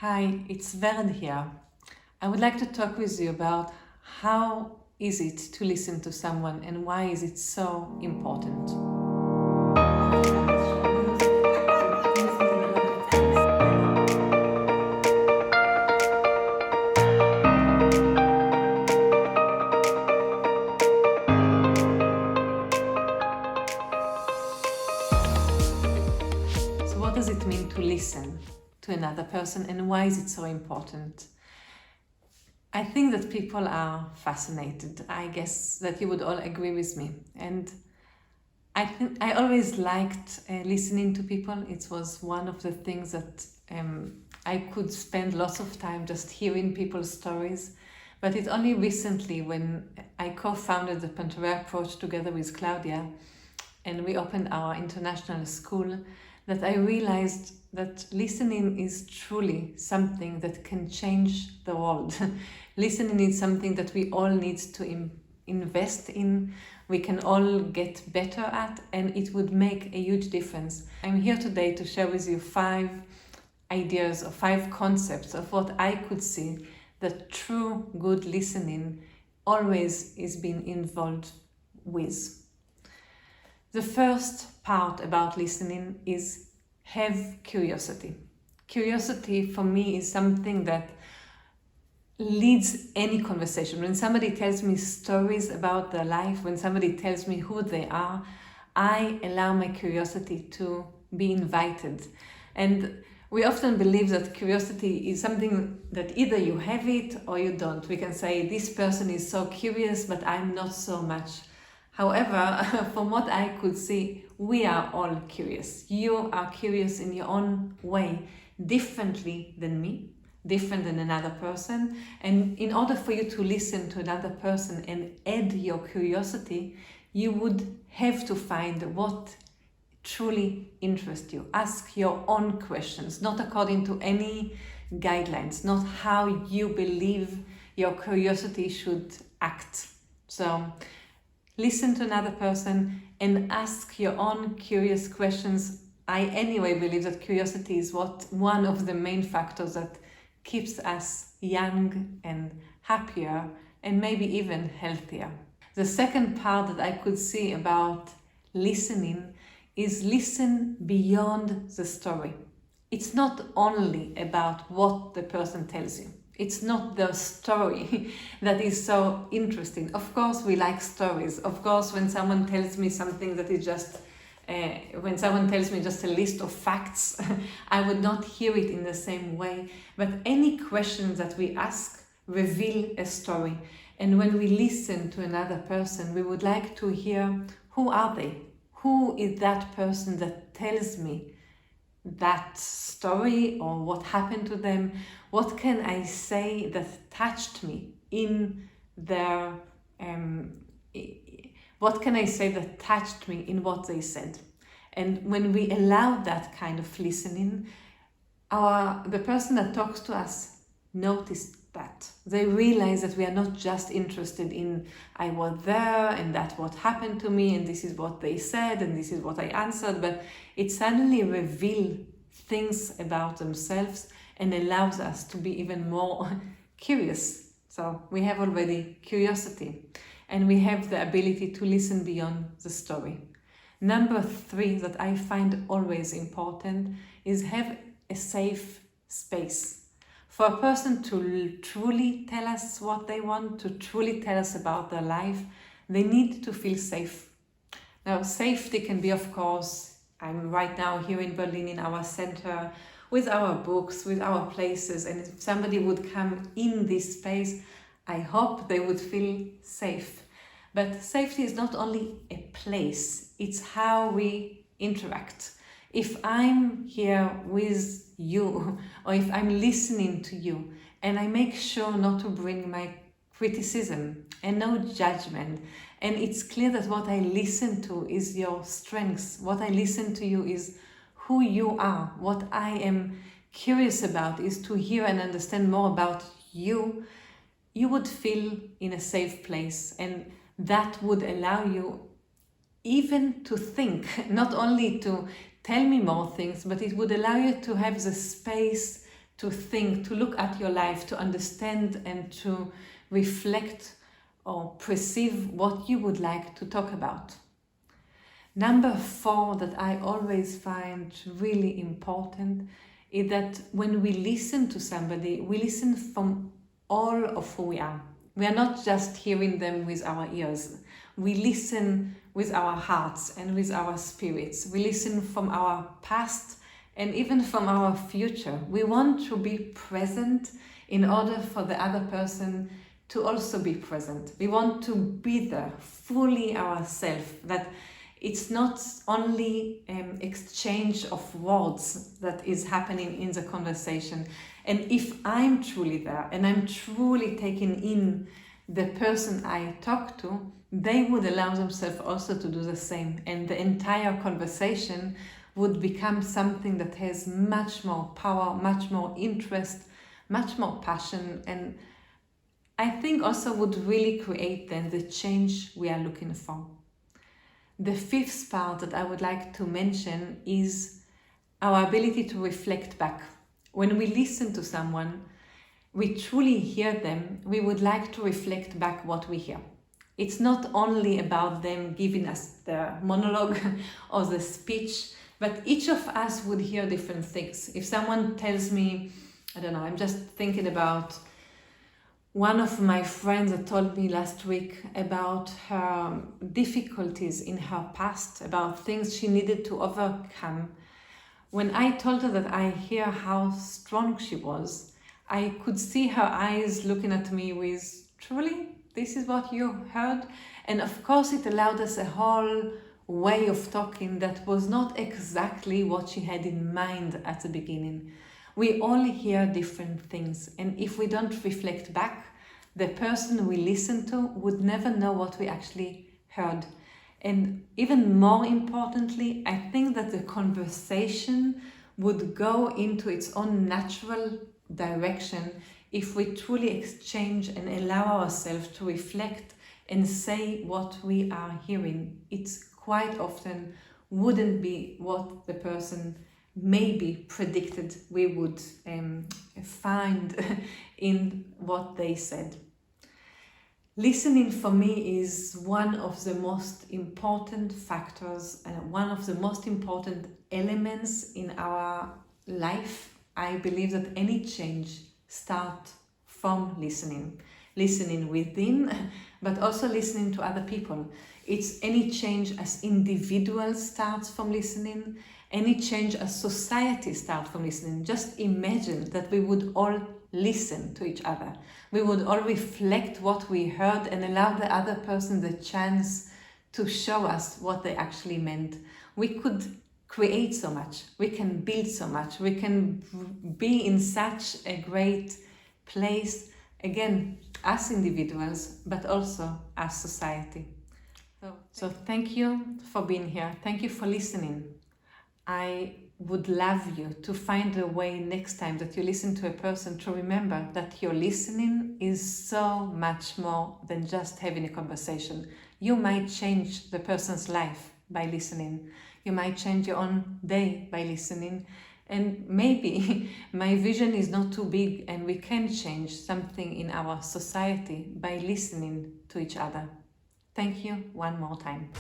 Hi, it's Verd here. I would like to talk with you about how is it to listen to someone and why is it so important. So what does it mean to listen to another person and why is it so important? I think that people are fascinated. I guess that you would all agree with me. And I think I always liked listening to people. It was one of the things that I could spend lots of time just hearing people's stories. But it's only recently when I co-founded the Pantarei Approach together with Claudia and we opened our international school that I realized that listening is truly something that can change the world. Listening is something that we all need to invest in, we can all get better at, and it would make a huge difference. I'm here today to share with you 5 ideas or 5 concepts of what I could see that true good listening always is being involved with. The first part about listening is have curiosity. Curiosity for me is something that leads any conversation. When somebody tells me stories about their life, when somebody tells me who they are, I allow my curiosity to be invited. And we often believe that curiosity is something that either you have it or you don't. We can say, this person is so curious, but I'm not so much. However, from what I could see, we are all curious. You are curious in your own way, differently than me, different than another person. And in order for you to listen to another person and add your curiosity, you would have to find what truly interests you. Ask your own questions, not according to any guidelines, not how you believe your curiosity should act. So listen to another person and ask your own curious questions. I anyway believe that curiosity is one of the main factors that keeps us young and happier and maybe even healthier. The second part that I could see about listening is listen beyond the story. It's not only about what the person tells you. It's not the story that is so interesting. Of course, we like stories. Of course, when someone tells me something that is just, when someone tells me just a list of facts, I would not hear it in the same way. But any questions that we ask reveal a story. And when we listen to another person, we would like to hear, who are they? Who is that person that tells me that story, or what happened to them? What can I say that touched me in their what can I say that touched me in what they said? And when we allow that kind of listening, the person that talks to us noticed that. They realize that we are not just interested in, I was there and that's what happened to me and this is what they said and this is what I answered, but it suddenly reveals things about themselves and allows us to be even more curious. So we have already curiosity and we have the ability to listen beyond the story. Number 3 that I find always important is have a safe space. For a person to truly tell us what they want, to truly tell us about their life, they need to feel safe. Now, safety can be, of course, I'm right now here in Berlin in our center with our books, with our places, and if somebody would come in this space, I hope they would feel safe. But safety is not only a place, it's how we interact. If I'm here with you, or if I'm listening to you, and I make sure not to bring my criticism and no judgment, and it's clear that what I listen to is your strengths, what I listen to you is who you are, what I am curious about is to hear and understand more about you, you would feel in a safe place, and that would allow you even to think, not only to tell me more things, but it would allow you to have the space to think, to look at your life, to understand and to reflect or perceive what you would like to talk about. Number 4 that I always find really important is that when we listen to somebody, we listen from all of who we are. We are not just hearing them with our ears. We listen with our hearts and with our spirits. We listen from our past and even from our future. We want to be present in order for the other person to also be present. We want to be there, fully ourselves, that it's not only exchange of words that is happening in the conversation. And if I'm truly there and I'm truly taking in the person I talk to, they would allow themselves also to do the same. And the entire conversation would become something that has much more power, much more interest, much more passion, and I think also would really create then the change we are looking for. The 5th part that I would like to mention is our ability to reflect back. When we listen to someone, we truly hear them, we would like to reflect back what we hear. It's not only about them giving us the monologue or the speech, but each of us would hear different things. If someone tells me, I don't know, I'm just thinking about one of my friends that told me last week about her difficulties in her past, about things she needed to overcome. When I told her that I hear how strong she was, I could see her eyes looking at me with, truly, this is what you heard? And of course it allowed us a whole way of talking that was not exactly what she had in mind at the beginning. We all hear different things, and if we don't reflect back, the person we listen to would never know what we actually heard. And even more importantly, I think that the conversation would go into its own natural direction if we truly exchange and allow ourselves to reflect and say what we are hearing. It's quite often wouldn't be what the person maybe predicted we would find in what they said. Listening for me is one of the most important factors and one of the most important elements in our life. I believe that any change starts from listening. Listening within, but also listening to other people. It's any change as individuals starts from listening, any change as society starts from listening. Just imagine that we would all listen to each other. We would all reflect what we heard and allow the other person the chance to show us what they actually meant. We could create so much. We can build so much. We can be in such a great place, again, as individuals, but also as society. So thank you for being here. Thank you for listening. I would love you to find a way next time that you listen to a person to remember that your listening is so much more than just having a conversation. You might change the person's life by listening. You might change your own day by listening. And maybe my vision is not too big and we can change something in our society by listening to each other. Thank you one more time.